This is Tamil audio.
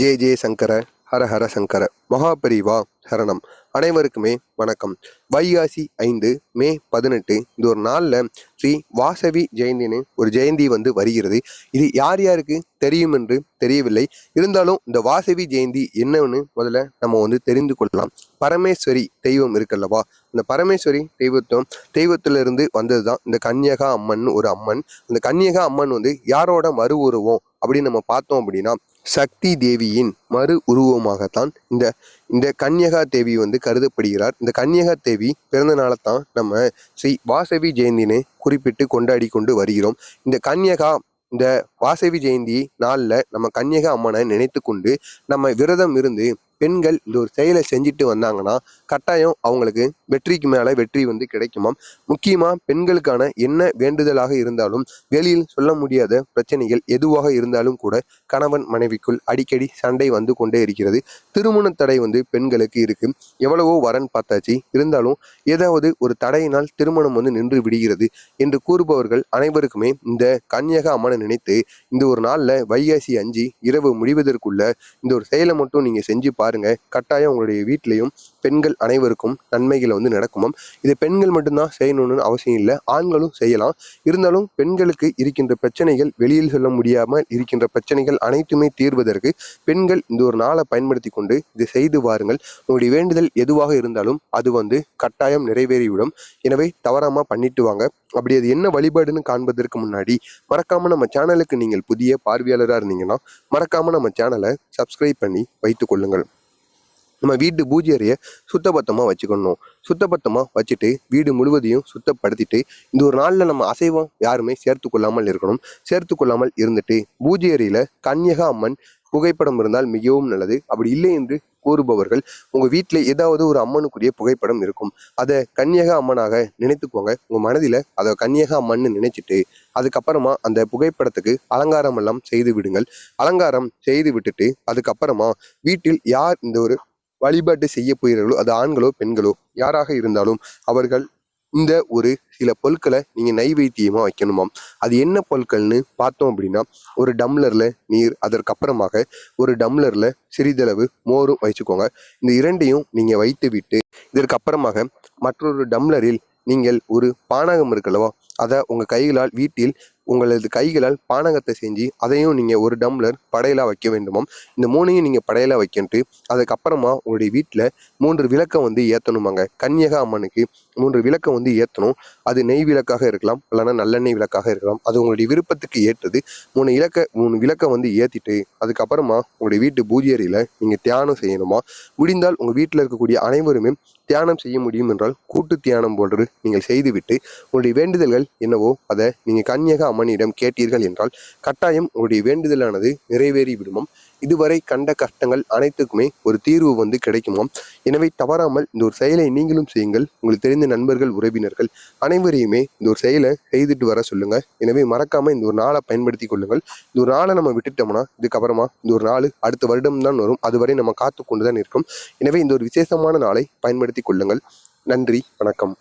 ஜெய ஜெய சங்கர ஹர ஹர சங்கர மகாபரிவா சரணம். அனைவருக்குமே வணக்கம். வைகாசி 5 மே 18 இந்த ஒரு நாளில் ஸ்ரீ வாசவி ஜெயந்தின்னு ஒரு ஜெயந்தி வருகிறது. இது யார் யாருக்கு தெரியும் என்று தெரியவில்லை. இருந்தாலும் இந்த வாசவி ஜெயந்தி என்னன்னு முதல்ல நம்ம தெரிந்து கொள்ளலாம். பரமேஸ்வரி தெய்வம் இருக்குல்லவா, இந்த பரமேஸ்வரி தெய்வத்திலிருந்து வந்தது தான் இந்த கன்யகா அம்மன் ஒரு அம்மன். அந்த கன்யகா அம்மன் யாரோட மறு உருவம் அப்படின்னு நம்ம பார்த்தோம் அப்படின்னா, சக்தி தேவியின் மறு உருவமாகத்தான் இந்த கன்யகா தேவி கருதப்படுகிறார். இந்த கன்யகா தேவி பிறந்த நாளைத்தான் நம்ம ஸ்ரீ வாசவி ஜெயந்தின்னு குறிப்பிட்டு கொண்டாடி கொண்டு வருகிறோம். இந்த வாசவி ஜெயந்தி நாளில் நம்ம கன்யகா அம்மனை நினைத்து கொண்டு நம்ம விரதம் இருந்து பெண்கள் இந்த ஒரு செயலை செஞ்சுட்டு வந்தாங்கன்னா கட்டாயம் அவங்களுக்கு வெற்றிக்கு மேலே வெற்றி கிடைக்குமாம். முக்கியமாக பெண்களுக்கான என்ன வேண்டுதலாக இருந்தாலும், வெளியில் சொல்ல முடியாத பிரச்சனைகள் எதுவாக இருந்தாலும் கூட கணவன் மனைவிக்குள் அடிக்கடி சண்டை கொண்டே இருக்கிறது. திருமண தடை பெண்களுக்கு இருக்கு. எவ்வளவோ வரன் பார்த்தாச்சு, இருந்தாலும் ஏதாவது ஒரு தடையினால் திருமணம் நின்று விடுகிறது என்று கூறுபவர்கள் அனைவருக்குமே இந்த கன்யகா அம்மனை நினைத்து இந்த ஒரு நாளில் வைகாசி 5 இரவு முடிவதற்குள்ள இந்த ஒரு செயலை மட்டும் நீங்க செஞ்சு பாருங்க. கட்டாயம் உங்களுடைய வீட்டிலையும் பெண்கள் அனைவருக்கும் நன்மைகள் நடக்குமாம். இது பெண்கள் மட்டும்தான் செய்யணும்னு அவசியம் இல்லை, ஆண்களும் செய்யலாம். இருந்தாலும் பெண்களுக்கு இருக்கின்ற பிரச்சனைகள், வெளியில் சொல்ல முடியாமல் இருக்கின்ற பிரச்சனைகள் அனைத்துமே தீர்வதற்கு பெண்கள் இந்த ஒரு நாளை பயன்படுத்தி கொண்டு இதை செய்து வாருங்கள். உங்களுடைய வேண்டுதல் எதுவாக இருந்தாலும் அது கட்டாயம் நிறைவேறிவிடும். எனவே தவறாம பண்ணிட்டு வாங்க. அப்படி அது என்ன வழிபாடுன்னு காண்பதற்கு முன்னாடி மறக்காம நம்ம சேனலுக்கு நீங்கள் புதிய பார்வையாளராக இருந்தீங்கன்னா மறக்காம நம்ம சேனலை சப்ஸ்கிரைப் பண்ணி வைத்துக் கொள்ளுங்கள். நம்ம வீட்டு பூஜை அறையை சுத்தபத்தமாக வச்சுக்கணும். சுத்தபத்தமாக வச்சுட்டு வீடு முழுவதையும் சுத்தப்படுத்திட்டு இந்த ஒரு நாளில் நம்ம அசைவம் யாருமே சேர்த்து கொள்ளாமல் இருக்கணும். சேர்த்து கொள்ளாமல் இருந்துட்டு பூஜை அறையில் கன்யகா அம்மன் புகைப்படம் இருந்தால் மிகவும் நல்லது. அப்படி இல்லை என்று கூறுபவர்கள் உங்கள் வீட்டில் ஏதாவது ஒரு அம்மனுக்குரிய புகைப்படம் இருக்கும், அதை கன்யகா அம்மனாக நினைத்துக்கோங்க. உங்கள் மனதில் அதை கன்யகா அம்மன்னு நினைச்சிட்டு அதுக்கப்புறமா அந்த புகைப்படத்துக்கு அலங்காரம் எல்லாம் செய்து விடுங்கள். அலங்காரம் செய்து விட்டுட்டு அதுக்கப்புறமா வீட்டில் யார் இந்த ஒரு வழிபாட்டு செய்ய போகிறீர்களோ, அது ஆண்களோ பெண்களோ யாராக இருந்தாலும் அவர்கள் இந்த ஒரு சில பொருட்களை நீங்க நைவேத்தியமா வைக்கணுமாம். அது என்ன பொருட்கள்னு பார்த்தோம் அப்படின்னா, ஒரு டம்ளர்ல நீர், அதற்கப்புறமாக ஒரு டம்ளர்ல சிறிதளவு மோரும் வச்சுக்கோங்க. இந்த இரண்டையும் நீங்க வைத்து விட்டு இதற்கு அப்புறமாக மற்றொரு டம்ளரில் நீங்கள் ஒரு பானகம் இருக்குல்லவா, அதை உங்கள் கைகளால் வீட்டில் உங்களது கைகளால் பானகத்தை செஞ்சு அதையும் நீங்கள் ஒரு டம்ளர் படையலாக வைக்க வேண்டுமாம். இந்த 3ஐயும் நீங்கள் படையலாக வைக்கிட்டு அதுக்கப்புறமா உங்களுடைய வீட்டில் 3 விளக்கம் ஏற்றணுமாங்க. கன்யகா அம்மனுக்கு 3 விளக்கம் ஏற்றணும். அது நெய் விளக்காக இருக்கலாம், இல்லைன்னா நல்லெண்ணெய் விளக்காக இருக்கலாம், அது உங்களுடைய விருப்பத்துக்கு ஏற்றது. 3 விளக்கம் ஏற்றிட்டு அதுக்கப்புறமா உங்களுடைய வீட்டு பூஜை அறையில் நீங்கள் தியானம் செய்யணுமா. முடிந்தால் உங்கள் வீட்டில் இருக்கக்கூடிய அனைவருமே தியானம் செய்ய முடியும் என்றால் கூட்டு தியானம் போன்று நீங்கள் செய்துவிட்டு உங்களுடைய வேண்டுதல்கள் என்னவோ அதை நீங்கள் கன்யகா அம்மனிடம் கேட்டீர்கள் என்றால் கட்டாயம் உங்களுடைய வேண்டுதலானது நிறைவேறி விடுமாம். இதுவரை கண்ட கஷ்டங்கள் அனைத்துக்குமே ஒரு தீர்வு கிடைக்குமாம். எனவே தவறாமல் இந்த ஒரு செயலை நீங்களும் செய்யுங்கள். உங்களுக்கு தெரிந்த நண்பர்கள், உறவினர்கள் அனைவரையுமே இந்த ஒரு செயலை செய்துட்டு வர சொல்லுங்க. எனவே மறக்காம இந்த ஒரு நாளை பயன்படுத்தி கொள்ளுங்கள். இந்த ஒரு நாளை நம்ம விட்டுட்டோம்னா இதுக்கப்புறமா இந்த ஒரு நாள் அடுத்த வருடம் தான் வரும். அதுவரை நம்ம காத்து கொண்டுதான் இருக்கும். எனவே இந்த ஒரு விசேஷமான நாளை பயன்படுத்தி கொள்ளுங்கள். நன்றி, வணக்கம்.